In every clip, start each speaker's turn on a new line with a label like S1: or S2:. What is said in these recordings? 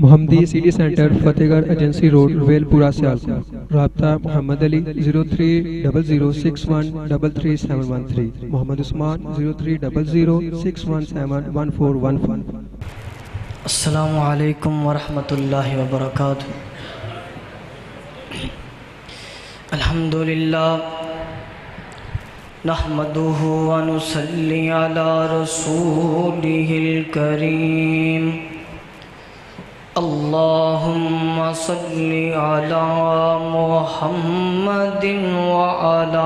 S1: محمدی city centre فتح گڑھ agency road well پورہ سیالکوٹ۔ رابطہ محمد علی 030061337113، محمد عثمان 030061711415۔
S2: السلام علیکم ورحمۃ اللہ وبرکاتہ۔ الحمدللہ نحمدہ ونصلی علی رسولہ الکریم۔ اللہم صلی علی محمد وعلی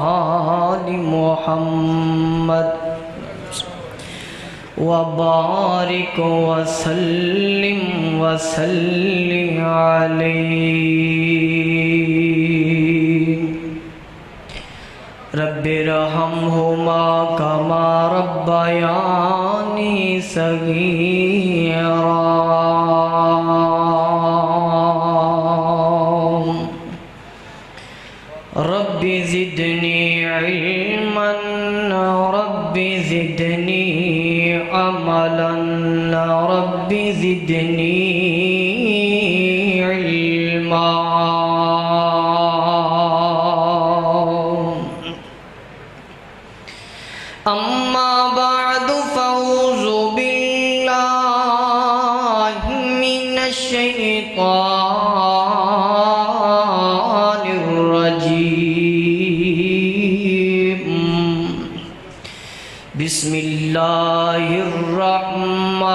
S2: آل محمد وبارک وسلم وصلی علیہ۔ رب ارحمہما کما ربیانی صغیرا۔ رب زدنی علما رب زدنی عملا رب زدنی علما۔ اما بعد فاعوذ باللہ من الشیطان الرجیم۔ بسم اللہ الرحمن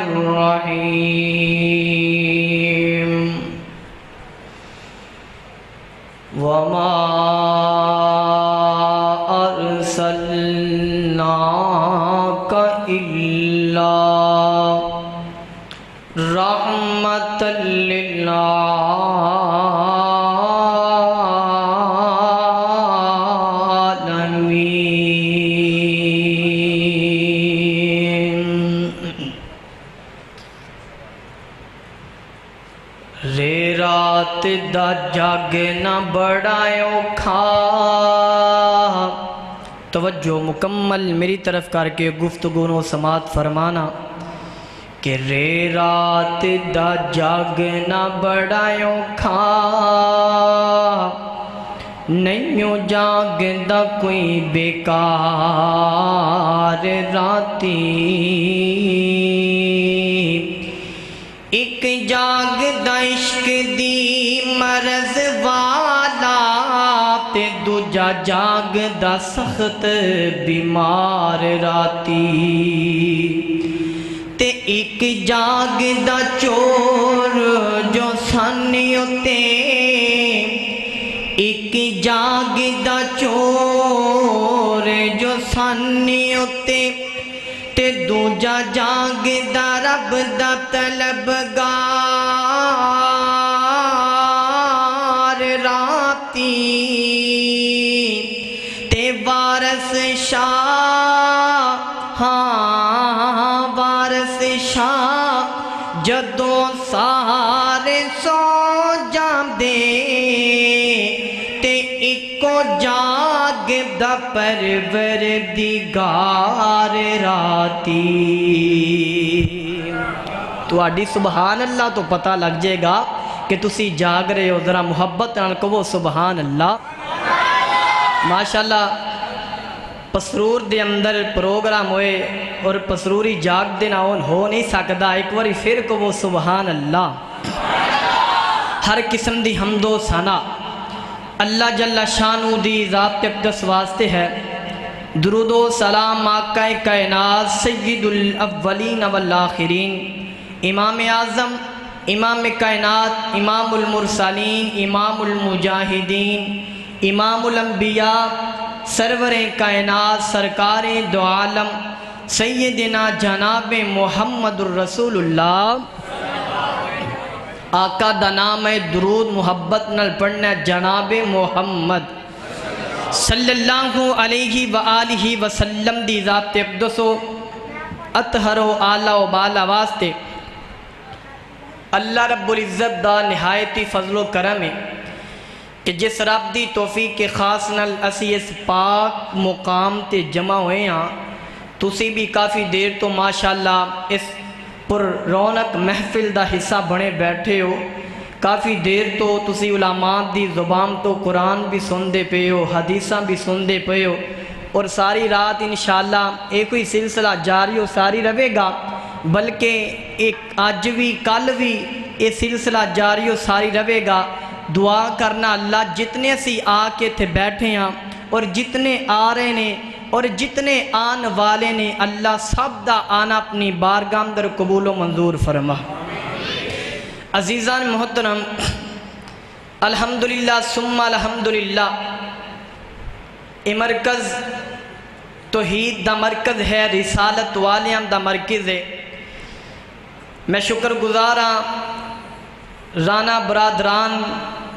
S2: الرحیم۔ وما ارسلناک الا رحمۃ للعالمین۔ رے رات دا جاگنا بڑا اوکھا۔ توجہ مکمل میری طرف کر کے گفتگو نو سماعت فرمانا کہ رے رات دا جاگنا بڑا اوکھا، نہیں جاگدا کوئی بیکار راتی۔ ایک جاگدا عشق دی مرض والا تے دوجا جاگدا سخت بیمار راتی۔ تے ایک جاگدا چور جو سانی اتے، ایک جاگدا چور جو سانی اتے، تے دوجا جاگدا رب دا طلبگار راتی۔ تے وارث شاہ، ہاں وارث شاہ جدوں سارے سو جاندے، تے اکو جاگدا پروردگار راتی۔ تو آڈی سبحان اللہ تو پتہ لگ جائے گا کہ تسی جاگ رہے ہو۔ ذرا محبت نال کہو سبحان اللہ۔ ماشاءاللہ پسرور دے اندر پروگرام ہوئے اور پسروری جاگ دینا ہو نہیں سکتا، ایک باری پھر کہو سبحان اللہ۔ ہر قسم دی حمد و ثنا اللہ جل شانہ دی ذات اقدس واسطے ہے۔ درود و سلام آقا کائنات سید الاولین والآخرین، امام اعظم، امام کائنات، امام المرسلین، امام المجاہدین، امام الانبیاء، سرور کائنات، سرکار دو عالم، سیدنا جناب محمد الرسول اللہ۔ آقا دا نام ہے درود محبت نال پڑھنا ہے جناب محمد صلی اللہ علیہ وآلہ وسلم دی ذات اقدس و اطہر و اعلیٰ و بالا واسطے اللہ رب العزت دا نہایتی فضل و کرم ہے کہ جس رب دی توفیق کے خاص نال اسی اس پاک مقام تے جمع ہوئے ہاں تسی بھی کافی دیر تو ماشاءاللہ اس پر رونق محفل دا حصہ بنے بیٹھے ہو کافی دیر تو تسی علماء دی زبان تو قرآن بھی سن دے پے ہو حدیثاں بھی سن دے پے ہو اور ساری رات انشاءاللہ ایک کوئی سلسلہ جاری ہو ساری رہے گا بلکہ ایک آج بھی کل بھی یہ سلسلہ جاری ہو ساری رہے گا دعا کرنا اللہ جتنے سی آ کے تھے بیٹھے ہیں اور جتنے آ رہے نے اور جتنے آن والے نے اللہ سب دا آنا اپنی بارگاہ اندر قبول و منظور فرما عزیزان محترم الحمدللہ ثم الحمدللہ یہ مرکز توحید دا مرکز ہے رسالت والیاں دا مرکز ہے میں شکر گزار ہاں رانا برادران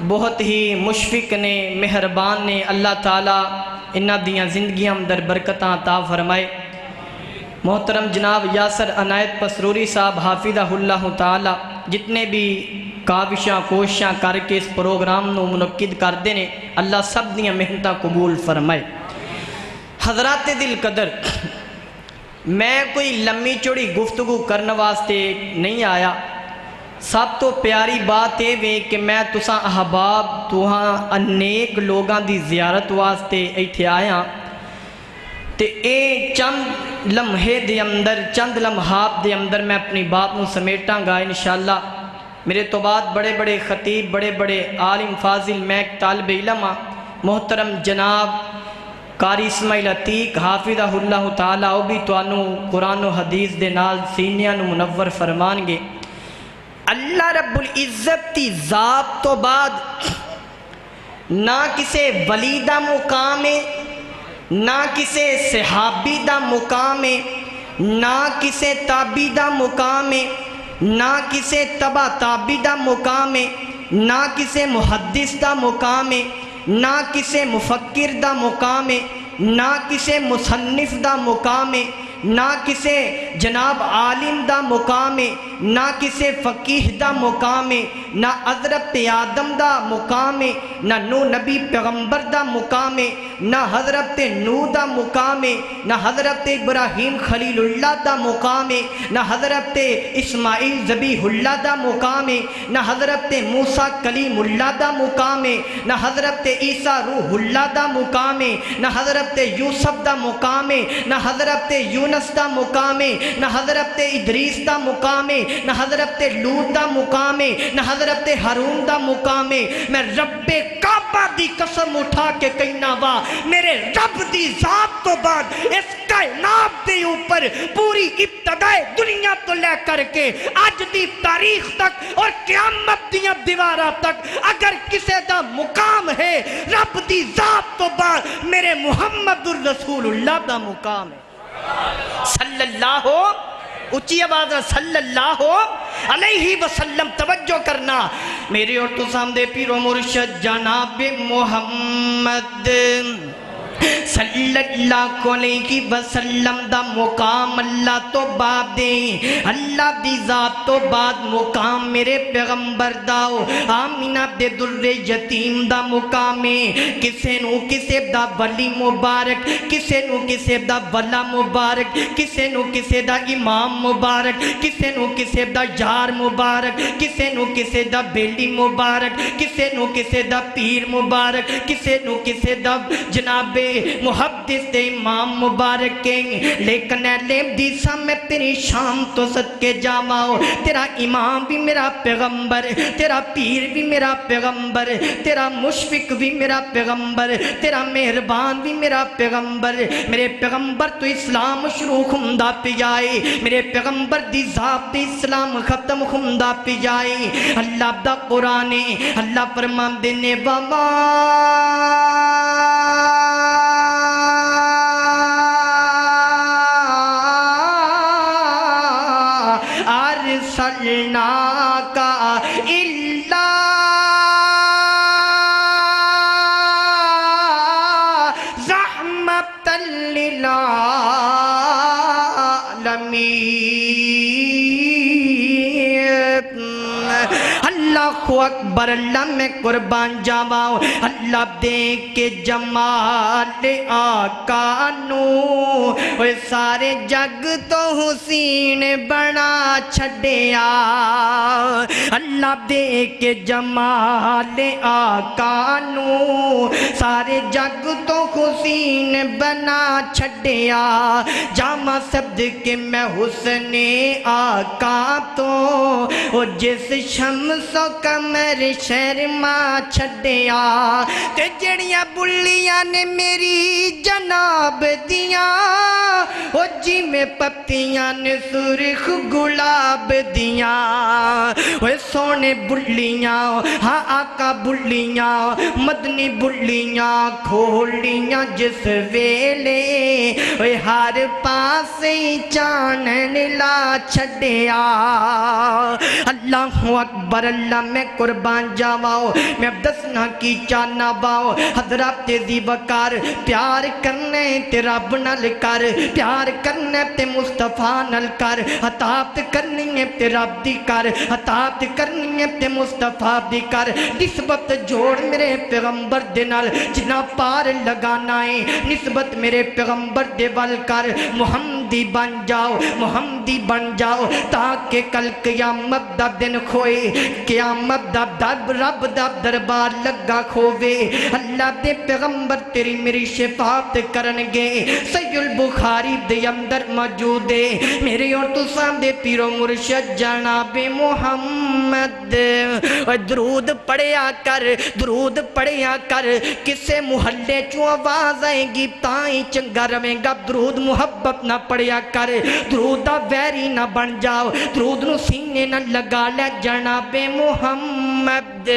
S2: بہت ہی مشفق نے مہربان نے اللہ تعالیٰ انہاں دیاں زندگیاں اندر برکتاں عطا فرمائے محترم جناب یاسر عنایت پسروری صاحب حافظہ اللہ تعالیٰ جتنے بھی کاوشاں کوششاں کر کے اس پروگرام نو منعقد کر دینے اللہ سب دیاں محنتاں قبول فرمائے حضرات دل قدر میں کوئی لمبی چوڑی گفتگو کرنے واسطے نہیں آیا سب تو پیاری بات ہے وے کہ میں تساں احباب توہاں انیک لوگاں دی زیارت واسطے ایتھے آیا تے اے چند لمحے دے اندر چند لمحات دے اندر میں اپنی بات نو سمیٹاں گا انشاءاللہ میرے تو بعد بڑے بڑے خطیب بڑے بڑے عالم فاضل میں ایک طالب علم محترم جناب قاری اسماعیل عتیق حافظہ اللہ تعالیٰ وہ بھی توانو قرآن و حدیث دے نال سینیاں نو منور فرمان گے اللہ رب العزت کی ذات تو بعد نہ کسے ولی دا مقام ہے نہ کسے صحابی دا مقام ہے نہ کسے تابی دا مقام ہے نہ کسے تبع تابی دا مقام ہے نہ کسے محدث دا مقام ہے نہ کسے مفکر دا مقام ہے نہ کسے مصنف دا مقام ہے نہ کسے جناب عالم دا مقام ہے نہ کسے فقیہ دا مقام ہے نہ حضرت آدم دا مقام ہے نہ نو نبی پیغمبر دا مقام ہے نہ حضرت نو دا مقام ہے نہ حضرت ابراہیم خلیل اللہ دا مقام ہے نہ حضرت اسماعیل ذبیح اللہ دا مقام ہے نہ حضرت موسیٰ کلیم اللہ دا مقام ہے نہ حضرت عیسیٰ روح اللہ دا مقام ہے نہ حضرت یوسف دا مقام ہے نہ حضرت یونس دا مقام ہے نہ حضرت ادریس دا مقام ہے نہ حضرت لوط دا مقام ہے نہ حضرت ہارون دا مقام ہے میں رب کعبہ دی قسم اٹھا کے کہنا وا میرے رب دی ذات تو بعد اس کائنات دے اوپر پوری ابتدائے دنیا تو لے کر کے آج دی تاریخ تک اور قیامت دیاں دیوارہ تک اگر کسے دا مقام ہے رب دی ذات تو بعد میرے محمد الرسول اللہ دا مقام ہے صلی اللہ اچھی آواز صلی اللہ علیہ وسلم توجہ کرنا میرے اور تو سامنے پیر و مرشد جناب محمد صلی اللہ علیہ وسلم دا مقام اللہ تو بعد دے اللہ دی ذات تو بعد مقام میرے پیغمبر داؤ آمینہ دے در یتیم دا مقام کسے نو کسے دا ولی مبارک کسے نو کسے دا ولا مبارک کسے نو کسے دا امام مبارک کسے نو کسے دا یار مبارک کسے نو کسے دا بیلی مبارک کسے نو کسے دا پیر مبارک کسے نو کسے دا جناب محدث دے امام مبارک کے لیکن اہلِ حدیثاں میں تیری شان تو صدقے جاماؤ تیرا امام بھی میرا پیغمبر تیرا پیر بھی میرا پیغمبر تیرا مشفق بھی میرا پیغمبر تیرا مہربان بھی میرا پیغمبر میرے پیغمبر تو اسلام شروع خمدہ پہ جائے میرے پیغمبر دی ذات اسلام ختم خمدہ پہ جائے اللہ دا قرآن اللہ فرمان دینے وما أرسلناك إلا رحمة للعالمين اللہ اکبر اللہ میں قربان جاواں اللہ دے کے جمال آقا نو اوے سارے جگ تو حسین بنا چھڈیا اللہ دے کے جمال آقا نو سارے جگ تو حسین بنا چھڈیا جامع صدقے میں حسن آقا تو او جس شمس و قمر شرما چھڈیا تے جڑیاں بلیاں نے میری جناب دیاں او جی میں پتیاں نے سرخ گلاب دیاں اوے سونے بلیاں ہاں آقا بلیاں مدنی بلیاں کھولیاں جس ویلے اوے ہر پاسے چانن لا چھڈیا اللہ اکبر اللہ میں قربان جاواں میں دسنا کی چانا باؤ حضرات تیزی بکار پیار کرنے تے رب نال کر پیار کرنے تے مصطفیٰ نال کر اطاعت کرنی ہے تے رب دی کر اطاعت کرنی ہے تے مصطفیٰ دی کر نسبت جوڑ میرے پیغمبر دے نال جنا پار لگانا ہے نسبت میرے پیغمبر دے وال کر محمدی بن جاؤ محمدی بن جاؤ تاکہ کل قیامت دا دن کھوئے قیامت دا رب دا دربار لگا کھوے اللہ دے پیغمبر تیری میری شفاعت کرنگے صحیح البخاری دے اندر موجود ہے میرے اور تو سامنے پیرو مرشد جناب محمد درود پڑھیا کر کسے محلے چوں آواز آئے گی تائیں چنگا رویں گا درود محبت نہ پڑھیا کر درود دا ویری نہ بن جاؤ درود نو سینے نہ لگا لے جناب محمد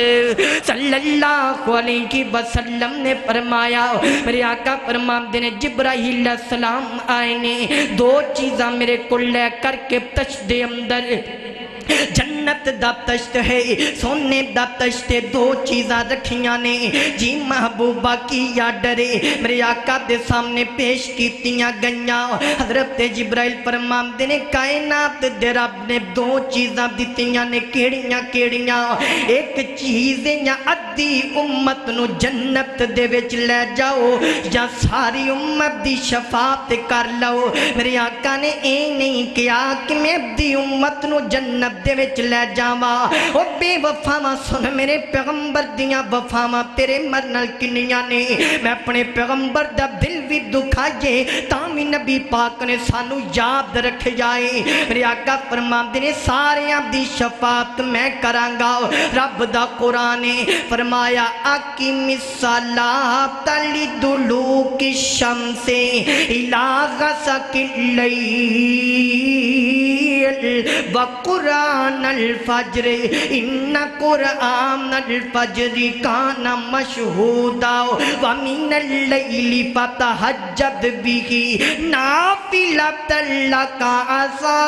S2: صلی اللہ علیہ وسلم نے فرمایا میرے آقا فرماندے نے جبرائیل علیہ السلام آئے نے دو چیزاں میرے کو لے کر کے تشت دے اندر جنت دا تشت ہے سونے دا تشت دو چیزاں رکھیاں نے جی محبوبہ کی یا ڈرے میرے آقا دے سامنے پیش کیتیاں گنیاں حضرت جبرائیل فرماندے نے کائنات دے رب نے دو چیزاں دیتیاں نے کیڑیاں ایک چیز یا ادھی امت نو جنت دے وچ لے جاؤ یا ساری امت دی شفاعت کر لو میرے آقا نے اے نہیں کیا کہ میں ادھی امت نو جنت دے وچ لے جاواں او بے وفاواں سن میرے پیغمبر دیاں وفاواں تیرے مرنال کنیاں نے میں اپنے پیغمبر دا دل بھی دکھائے تامی نبی پاک نے سانو یاد رکھ جائے میرے آقا فرماندے نے سارے دی شفاعت میں کرانگا رب دا قرآن فرمایا اقیم الصلاۃ لدلوک الشمس الی غسق اللیل وقرآن الفجر ان قرآن الفجر کان مشہودا ومن اللیل فتہجد به نافلۃ لک عسیٰ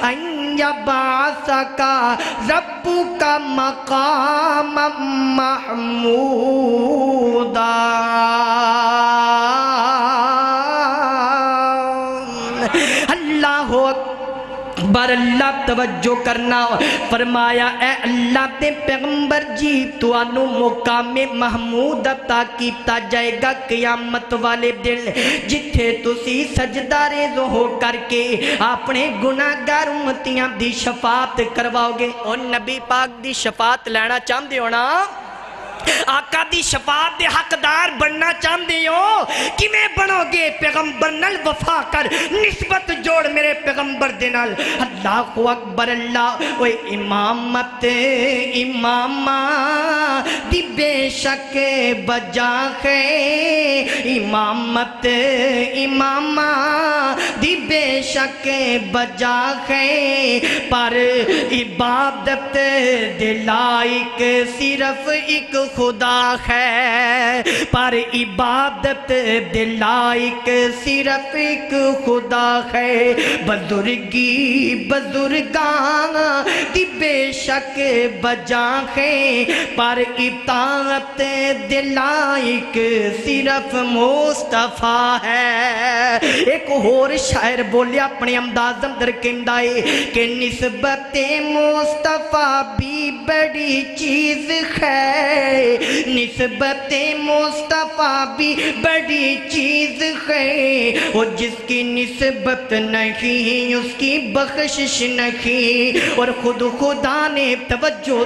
S2: ان یبعثک ربک مقاما محمودا اللہ اکبر اللہ توجہ کرنا فرمایا اے اللہ تے پیغمبر جی تو انو مقام محمود عطا کیتا جائے گا قیامت والے دن جتھے تسی سجدہ ریزو ہو کر کے اپنے گناہگار امتیاں دی شفاعت کرواؤ گے اور نبی پاک دی شفاعت لینا چاہتے ہو نا آقا دی شفاعت دے حقدار بننا چاہتے ہو کہ میں بنو گے پیغمبر نال وفا کر نسبت جوڑ میرے پیغمبر دے نال اللہ اکبر اللہ اوے امامت امامہ دی بے شک بجا ہے امامت امامہ دی بے شک بجا ہے پر عبادت دے لائق صرف ایک خدا ہے پر عبادت دے لائق صرف ایک خدا ہے بزرگی بزرگاں دی بے شک بجا ہے پر اطاعت دلائق صرف مصطفیٰ ہے. ایک اور شاعر بولے اپنے انداز اندر کہندا ہے کہ نسبت مصطفیٰ بھی بڑی چیز ہے, نسبت مصطفیٰ بھی بڑی چیز ہے, اور جس کی نسبت نہیں اس کی بخشش نہیں. اور خود خدا نے توجہ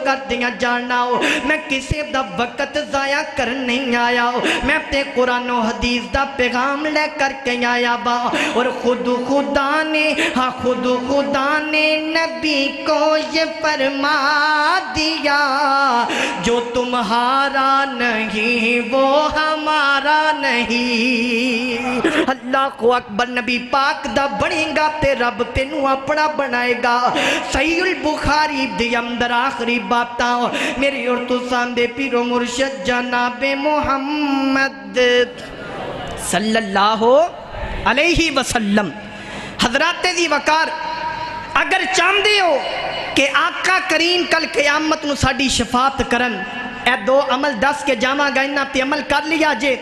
S2: کر دیا جانا ہو, میں کسی دا وقت ضائع کر نہیں آیا ہو, میں اپنے قرآن و حدیث دا پیغام لے کر کے آیا با. اور خود خدا نے نبی کو یہ فرما دیا, جو تمہارا نہیں وہ ہمارا نہیں. اللہ کو اکبر. نبی پاک دا بڑھیں گا تے رب تینوں اپنا بنائے گا. صحیح البخاری دی اندر آخری باتاں میری اور تو سامنے پیرو مرشد جناب محمد صلی اللہ علیہ وسلم. حضرات دی وقار, اگر چاہتے ہو کہ آقا کریم کل قیامت نو ساڑی شفاعت کرن, اے دو عمل دس کے جامع گا انہاں تے عمل کر لیا جے.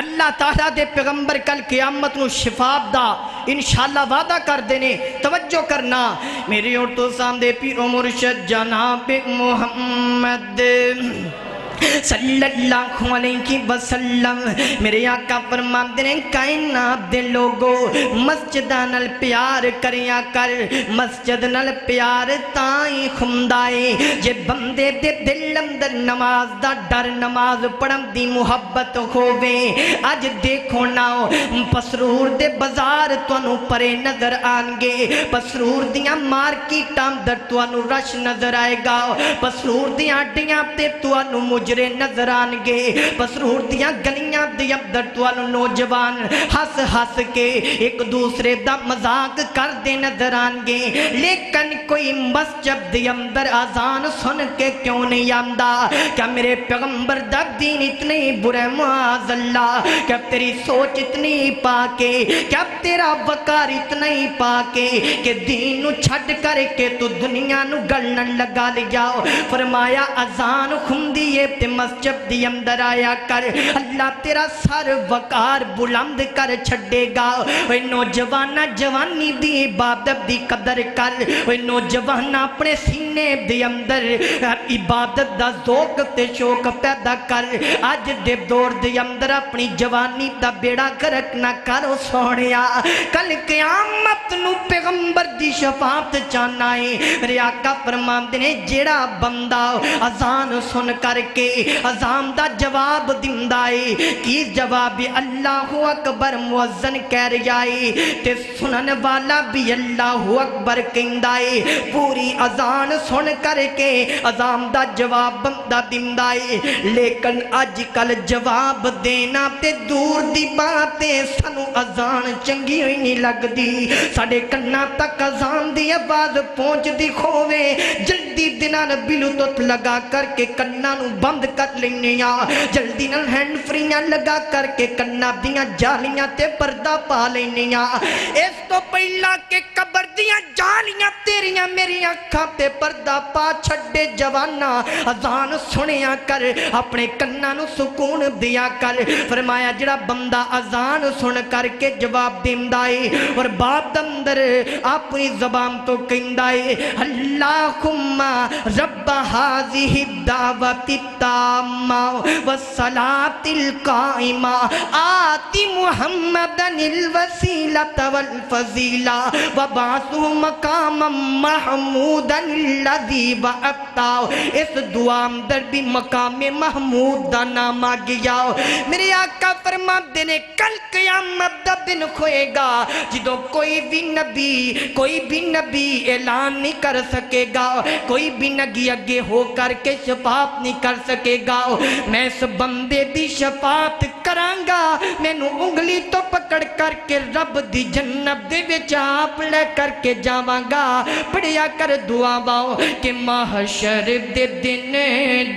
S2: اللہ تعالیٰ دے پیغمبر کل قیامت نو شفاعت دا انشاءاللہ وعدہ کر دینے. توجہ کرنا میری اور تو سامنے پیرو مرشد جناب محمد صلی اللہ علیہ وسلم. میرے آقا فرماتے ہیں کائنات دے لوگو مسجد نال پیار کریا کر, مسجد نال پیار تائیں خمدائے جے بندے دے دل اندر نماز دا ڈر, نماز پڑھن دی محبت ہووے. اج دیکھو ناؤ پسرور دے بازار توانو پرے نظر آنگے, پسرور دیاں مارکیٹاں در توانو رش نظر آئے گا, پسرور دیاں ڈیاں تے توانو مجرے نظر آنگے, پسرور دیاں گلیاں دیاں در توانو نوجوان ہس ہس کے ایک دوسرے دا مذاق کر دے نظر آنگے. لیکن کوئی مسجد دی اندر آزان سن کے کیوں نہیں آمدہ؟ کیا میرے پیغمبر دا دین اتنی برے معاذ اللہ, کیا تیری سوچ اتنی پاکے, کیا تیرا وقار اتنی پاکے کہ دین نو چھڑ کر کے تو دنیا نو گلن لگا لیا. فرمایا آزان خندیے تے مسجد دی اندر آیا کر, اللہ تیرا سر وقار بلند کر چھڑے گا. اوہ نوجوانہ جوانی دی عبادت دی قدر کر, اوہ نوجوانہ اپنے سینے دی اندر عبادت دا ذوق تے شوق پیدا کر. آج دے دور دی اندر اپنی جوانی دا بیڑا گرک نہ کرو سونیا, کل قیامت نو پیغمبر دی شفاعت چاہنا ہے. میرے آقا فرماندے نے جیڑا بندہ اذان سن کر کے اذان دا جواب دندائے, کی جواب اللہ اکبر مؤذن کہہ رہا ہے تے سنن والا بھی اللہ اکبر کہندائے. پوری اذان سن کر کے اذان دا جواب بندہ دندائے, لیکن آج کل جواب دینا تے دور دی باتیں سنو اذان چنگی ہوئی نہیں لگ دی. ساڑے کنہ تک اذان دی آواز پہنچ دی کھوے, جلدی دنان بلوتوت لگا کر کے کنہ نو بند کر لینیا, جلدی نال ہینڈ فریاں لگا کر کے کنہ دیاں جالیاں تے پردہ پا لینیا. اس تو پہلا کہ قبر دیاں جالیاں تیریاں میری آنکھاں تے پردہ پا چھڑے جوانا, اذان سنیا کر, اپنے کنہ نو سکون دیا کر. فرمایا جڑا بندہ اذان سن کر کے جواب دیندائے اور بات اندر اپنی زبان تو کہندائے اللہم رب ہذہ الدعوۃ التامہ والصلاۃ القائمہ آت محمدا الوسیلۃ والفضیلہ وبعثہ مقاما محمودا الذی وعدتہ. اس دعا اندر بھی مقام محمود دا نام آ گیا. میرے آقا فرماتے نے کل قیامت دا دن کھوئے گا جدو کوئی بھی نبی اعلان نہیں کر سکے گا, کوئی بھی نبی اگے ہو کر کے شفاعت نہیں کر سکے گا. میں اس بندے دی شفاعت کرانگا, میں نو انگلی تو پکڑ کر کے رب دی جنت دے وچ آپ لے کر کے جاواں گا. پڑھیا کر دعا باؤ کہ محشر دے دن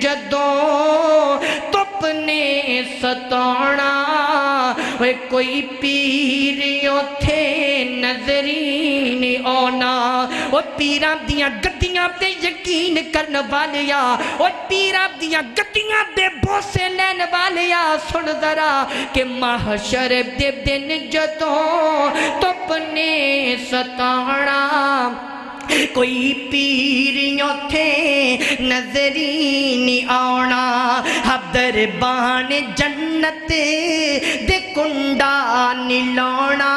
S2: جدوں تپ نے ستونا, کوئی پیر اتھے نظری نہیں آنا, اور پیراں دیاں گدیاں تے یقین کرن والیا اور پیراں دیاں گدیاں دے بوسے لین والیا سن ذرا کہ محشر دے دن جدوں تپ نے ستانا کوئی پیریوں تھے نظری نہیں آونا حبدر بان جنت دے کنڈا نہیں لاؤنا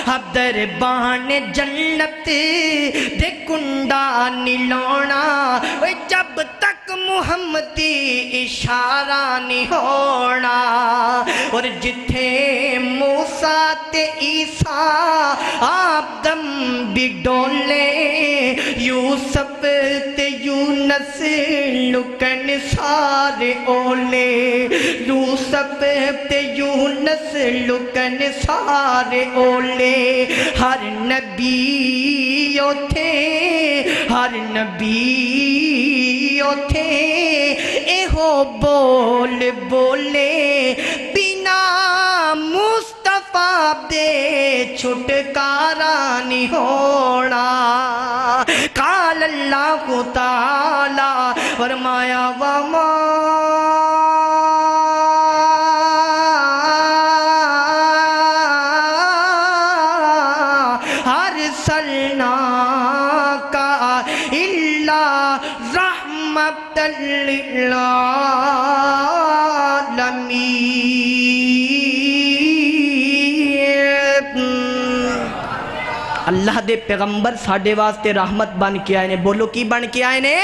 S2: حبدر بان جنت دے کنڈا نہیں لاؤنا جب تک محمدی اشارہ نہیں ہونا اور جتھے موسیٰ تے عیسیٰ آپ دم بھی ڈولے یوسف تے یونس لکن سارے اولے یوسف تے یونس لکن سارے اولے ہر نبی تھے ہر نبی تھے ایہو بول بولے بنا مصطفیٰ دے چھٹکارا نہیں ہونا قال اللہ تعالی فرمایا وما ارسلناک الا رحمت للعالمین اللہ دے پیغمبر ساڑھے واسطے رحمت بن کے آئے نے بولو کی بن کے آئے نے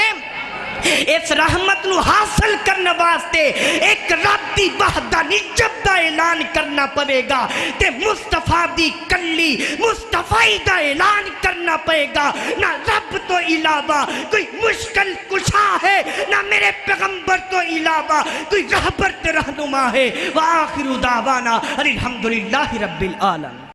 S2: اس رحمت نو حاصل کرنے واسطے ایک رب دی وحدانیت دا اعلان کرنا پڑے گا تے مصطفیٰ دی کلی مصطفی دا اعلان کرنا پڑے گا نہ رب تو علاوہ کوئی مشکل کشا ہے نہ میرے پیغمبر تو علاوہ کوئی رہبر تے رہنما ہے وآخر دعوانا الحمدللہ رب العالمین